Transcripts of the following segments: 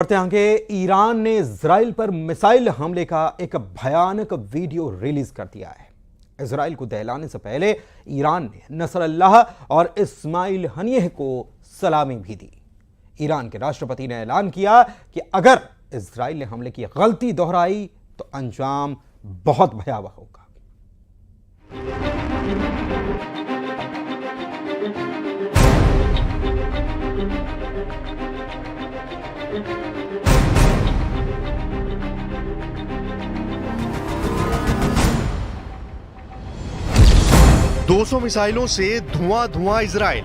बढ़ते आगे, ईरान ने इजराइल पर मिसाइल हमले का एक भयानक वीडियो रिलीज कर दिया है। इजराइल को दहलाने से पहले ईरान ने नसरल्लाह और इस्माइल हनियह को सलामी भी दी। ईरान के राष्ट्रपति ने ऐलान किया कि अगर इजराइल ने हमले की गलती दोहराई तो अंजाम बहुत भयावह होगा। दो 200 मिसाइलों से धुआं इजराइल।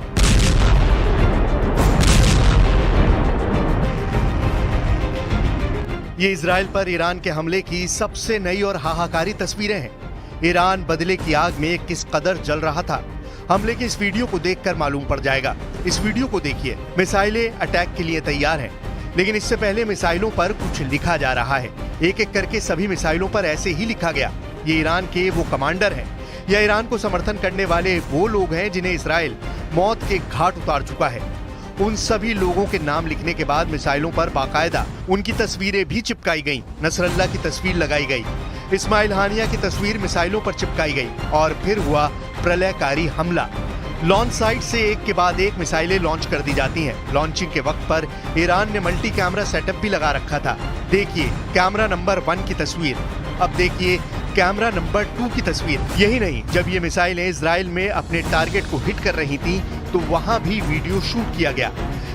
ये इजराइल पर ईरान के हमले की सबसे नई और हाहाकारी तस्वीरें हैं। ईरान बदले की आग में किस कदर जल रहा था, हमले की इस वीडियो को देखकर मालूम पड़ जाएगा। इस वीडियो को देखिए। मिसाइलें अटैक के लिए तैयार हैं, लेकिन इससे पहले मिसाइलों पर कुछ लिखा जा रहा है। एक एक करके सभी मिसाइलों पर ऐसे ही लिखा गया। ये ईरान के वो कमांडर हैं या ईरान को समर्थन करने वाले वो लोग हैं जिन्हें इजराइल मौत के घाट उतार चुका है। उन सभी लोगों के नाम लिखने के बाद मिसाइलों पर बाकायदा उनकी तस्वीरें भी चिपकाई गईं। नसरल्लाह की तस्वीर लगाई गई, इस्माइल हानिया की तस्वीर मिसाइलों पर चिपकाई गई और फिर हुआ प्रलयकारी हमला। लॉन्च साइट से एक के बाद एक मिसाइलें लॉन्च कर दी जाती हैं। लॉन्चिंग के वक्त पर ईरान ने मल्टी कैमरा सेटअप भी लगा रखा था। देखिए कैमरा नंबर 1 की तस्वीर, अब देखिए कैमरा नंबर 2 की तस्वीर। यही नहीं, जब ये मिसाइलें इजराइल में अपने टारगेट को हिट कर रही थीं, तो वहां भी वीडियो शूट किया गया।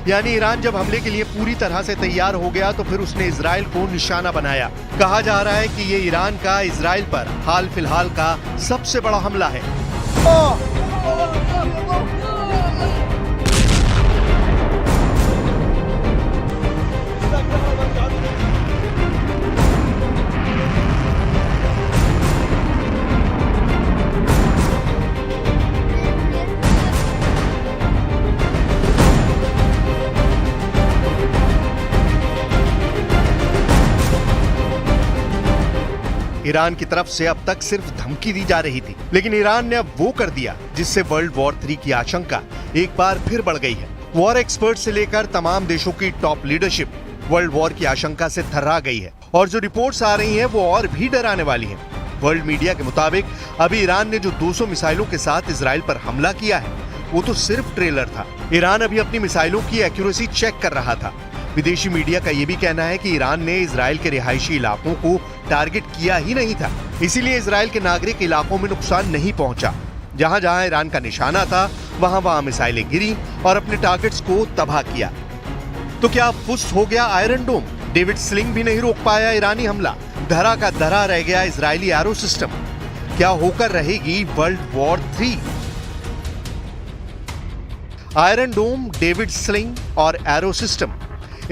यानी ईरान जब हमले के लिए पूरी तरह से तैयार हो गया तो फिर उसने इजराइल को निशाना बनाया। कहा जा रहा है कि ये ईरान का इजराइल पर हाल फिलहाल का सबसे बड़ा हमला है। ईरान की तरफ से अब तक सिर्फ धमकी दी जा रही थी, लेकिन ईरान ने अब वो कर दिया जिससे वर्ल्ड वॉर 3 की आशंका एक बार फिर बढ़ गई है। वॉर एक्सपर्ट से लेकर तमाम देशों की टॉप लीडरशिप वर्ल्ड वॉर की आशंका से थर्रा गई है और जो रिपोर्ट्स आ रही हैं वो और भी डराने वाली हैं। वर्ल्ड मीडिया के मुताबिक अभी ईरान ने जो 200 मिसाइलों के साथ इजराइल पर हमला किया है वो तो सिर्फ ट्रेलर था। ईरान अभी अपनी मिसाइलों की एक्यूरेसी चेक कर रहा था। विदेशी मीडिया का ये भी कहना है कि ईरान ने इजराइल के रिहायशी इलाकों को टारगेट किया ही नहीं था, इसीलिए इजराइल के नागरिक इलाकों में नुकसान नहीं पहुंचा। जहां जहां ईरान का निशाना था वहां वहां मिसाइलें गिरी और अपने टारगेट्स को तबाह किया। तो क्या फुस हो गया आयरन डोम? डेविड स्लिंग भी नहीं रोक पाया ईरानी हमला, धरा का धरा रह गया इजरायली एरो सिस्टम। क्या होकर रहेगी वर्ल्ड वॉर 3? आयरन डोम, डेविड स्लिंग और एरो सिस्टम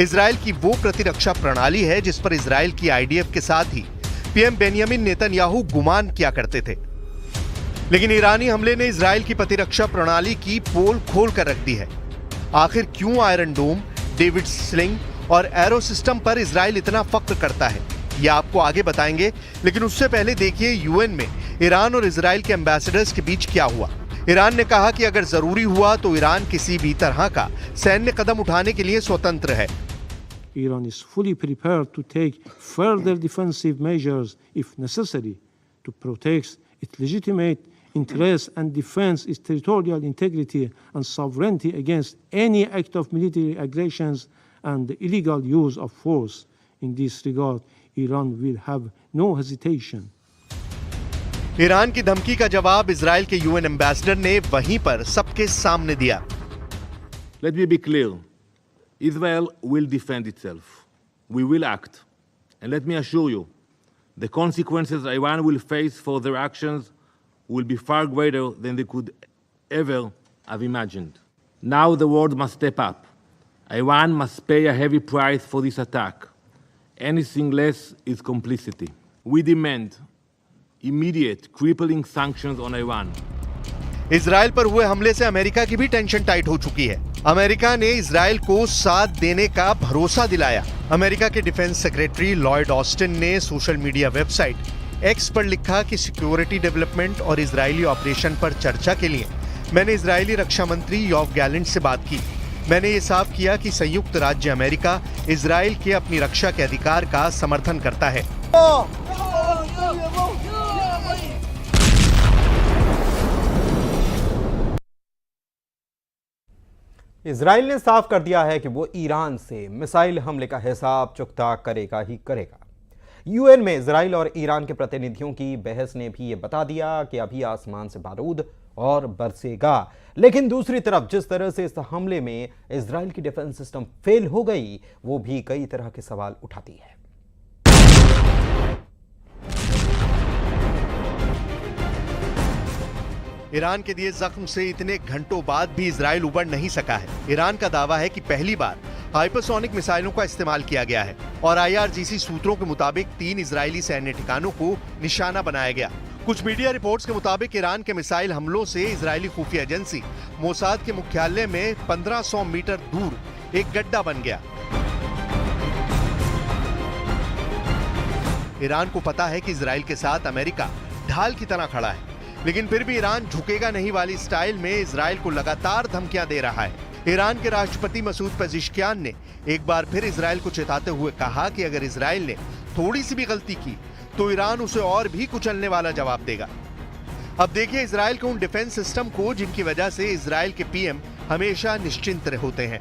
इजराइल की वो प्रतिरक्षा प्रणाली है जिस पर इजराइल की आईडीएफ के साथ ही पीएम बेंयामिन नेतन्याहू गुमान किया करते थे। लेकिन ईरानी हमले ने इजराइल की प्रतिरक्षा प्रणाली की पोल खोल कर रख दी है। आखिर क्यों आयरन डोम, डेविड स्लिंग और एरो सिस्टम पर इजराइल इतना फख्र करता है, यह आपको आगे बताएंगे। लेकिन उससे पहले देखिए यूएन में ईरान और इजराइल के एम्बेसडर्स के बीच क्या हुआ। ईरान ने कहा कि अगर जरूरी हुआ तो ईरान किसी भी तरह का सैन्य कदम उठाने के लिए स्वतंत्र है। Iran is fully prepared to take further defensive measures if necessary to protect its legitimate interests and defend its territorial integrity and sovereignty against any act of military aggressions and the illegal use of force. In this regard, Iran will have no hesitation. Iran की धमकी का जवाब Israel के UN ambassador ने वहीं पर सबके सामने दिया। Let me be clear. Israel will defend itself. We will act. And let me assure you, the consequences Iran will face for their actions will be far greater than they could ever have imagined. Now the world must step up. Iran must pay a heavy price for this attack. Anything less is complicity. We demand immediate crippling sanctions on Iran. Israel पर हुए हमले से America की भी tension tight हो चुकी है। America ने इजराइल को साथ देने का भरोसा दिलाया। अमेरिका के डिफेंस सेक्रेटरी लॉयड ऑस्टिन ने सोशल मीडिया वेबसाइट एक्स पर लिखा कि सिक्योरिटी डेवलपमेंट और इजरायली ऑपरेशन पर चर्चा के लिए मैंने इजरायली रक्षा मंत्री योव गैलेंट से बात की। मैंने ये साफ किया कि संयुक्त राज्य अमेरिका इजराइल के अपनी रक्षा के अधिकार का समर्थन करता है। इजराइल ने साफ कर दिया है कि वो ईरान से मिसाइल हमले का हिसाब चुकता करेगा ही करेगा। यूएन में इजराइल और ईरान के प्रतिनिधियों की बहस ने भी ये बता दिया कि अभी आसमान से बारूद और बरसेगा। लेकिन दूसरी तरफ जिस तरह से इस हमले में इजराइल की डिफेंस सिस्टम फेल हो गई, वो भी कई तरह के सवाल उठाती है। ईरान के दिए जख्म से इतने घंटों बाद भी इजराइल उबर नहीं सका है। ईरान का दावा है कि पहली बार हाइपरसोनिक मिसाइलों का इस्तेमाल किया गया है और IRGC सूत्रों के मुताबिक 3 इजरायली सैन्य ठिकानों को निशाना बनाया गया। कुछ मीडिया रिपोर्ट्स के मुताबिक ईरान के मिसाइल हमलों से इजरायली खुफिया एजेंसी मोसाद के मुख्यालय में 1500 मीटर दूर एक गड्ढा बन गया। ईरान को पता है कि इजराइल के साथ अमेरिका ढाल की तरह खड़ा है, लेकिन फिर भी ईरान झुकेगा नहीं वाली स्टाइल में इजराइल को लगातार धमकियां दे रहा है। ईरान के राष्ट्रपति मसूद पेजिशकियान ने एक बार फिर इजराइल को चेताते हुए कहा कि अगर इजराइल ने थोड़ी सी भी गलती की तो ईरान उसे और भी कुचलने वाला जवाब देगा। अब देखिए इजराइल के उन डिफेंस सिस्टम को जिनकी वजह से इजराइल के PM हमेशा निश्चिंत होते हैं।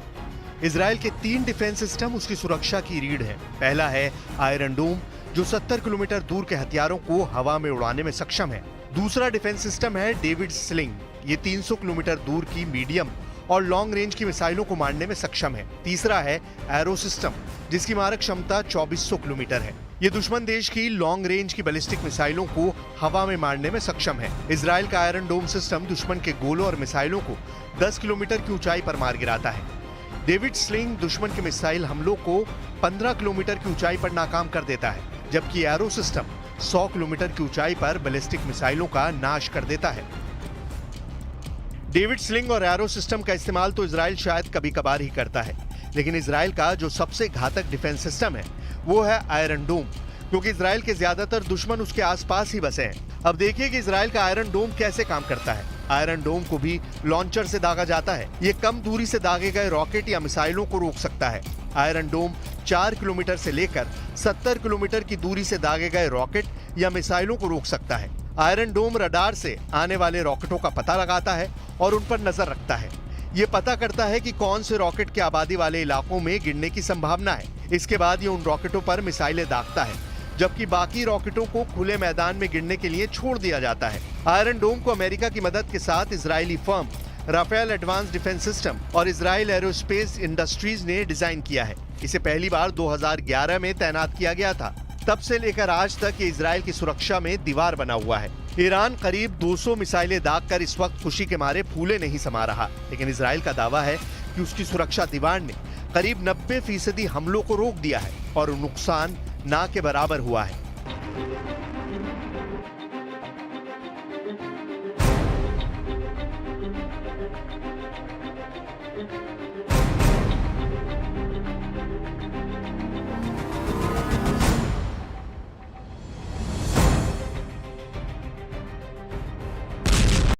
इजराइल के 3 डिफेंस सिस्टम उसकी सुरक्षा की रीढ़ है। पहला है आयरन डोम, जो 70 किलोमीटर दूर के हथियारों को हवा में उड़ाने में सक्षम है। दूसरा डिफेंस सिस्टम है डेविड स्लिंग, ये 300 किलोमीटर दूर की मीडियम और लॉन्ग रेंज की मिसाइलों को मारने में सक्षम है। तीसरा है एरो सिस्टम, जिसकी मारक क्षमता 2400 किलोमीटर है। ये दुश्मन देश की लॉन्ग रेंज की बैलिस्टिक मिसाइलों को हवा में मारने में सक्षम है। इजराइल का आयरन डोम सिस्टम दुश्मन के गोलों और मिसाइलों को 10 किलोमीटर की ऊंचाई पर मार गिराता है। डेविड स्लिंग दुश्मन के मिसाइल हमलों को 15 किलोमीटर की ऊंचाई पर नाकाम कर देता है, जबकि एरो सिस्टम 100 किलोमीटर की ऊंचाई पर बैलिस्टिक मिसाइलों का नाश कर देता है। डेविड स्लिंग और एरो सिस्टम का इस्तेमाल तो इजराइल शायद कभी कभार ही करता है, लेकिन इजराइल का जो सबसे घातक डिफेंस सिस्टम है वो है आयरन डोम, क्योंकि इजराइल के ज्यादातर दुश्मन उसके आसपास ही बसे हैं। अब देखिए कि इजराइल का आयरन डोम कैसे काम करता है। आयरन डोम को भी लॉन्चर से दागा जाता है। ये कम दूरी से दागे गए रॉकेट या मिसाइलों को रोक सकता है। आयरन डोम 4 किलोमीटर से लेकर 70 किलोमीटर की दूरी से दागे गए रॉकेट या मिसाइलों को रोक सकता है। आयरन डोम रडार से आने वाले रॉकेटों का पता लगाता है और उन पर नजर रखता है। ये पता करता है कि कौन से रॉकेट के आबादी वाले इलाकों में गिरने की संभावना है। इसके बाद ये उन रॉकेटों पर मिसाइलें दागता है, जबकि बाकी रॉकेटों को खुले मैदान में गिरने के लिए छोड़ दिया जाता है। आयरन डोम को अमेरिका की मदद के साथ Israeli firm Rafael advance defence system और इजराइल एरोस्पेस इंडस्ट्रीज ने डिजाइन किया है। इसे पहली बार 2011 में तैनात किया गया था। तब से लेकर आज तक ये इजराइल की सुरक्षा में दीवार बना हुआ है। ईरान करीब 200 मिसाइलें दागकर इस वक्त खुशी के मारे फूले नहीं समा रहा, लेकिन इजराइल का दावा है कि उसकी सुरक्षा दीवार ने करीब 90% हमलों को रोक दिया है और नुकसान ना के बराबर हुआ है।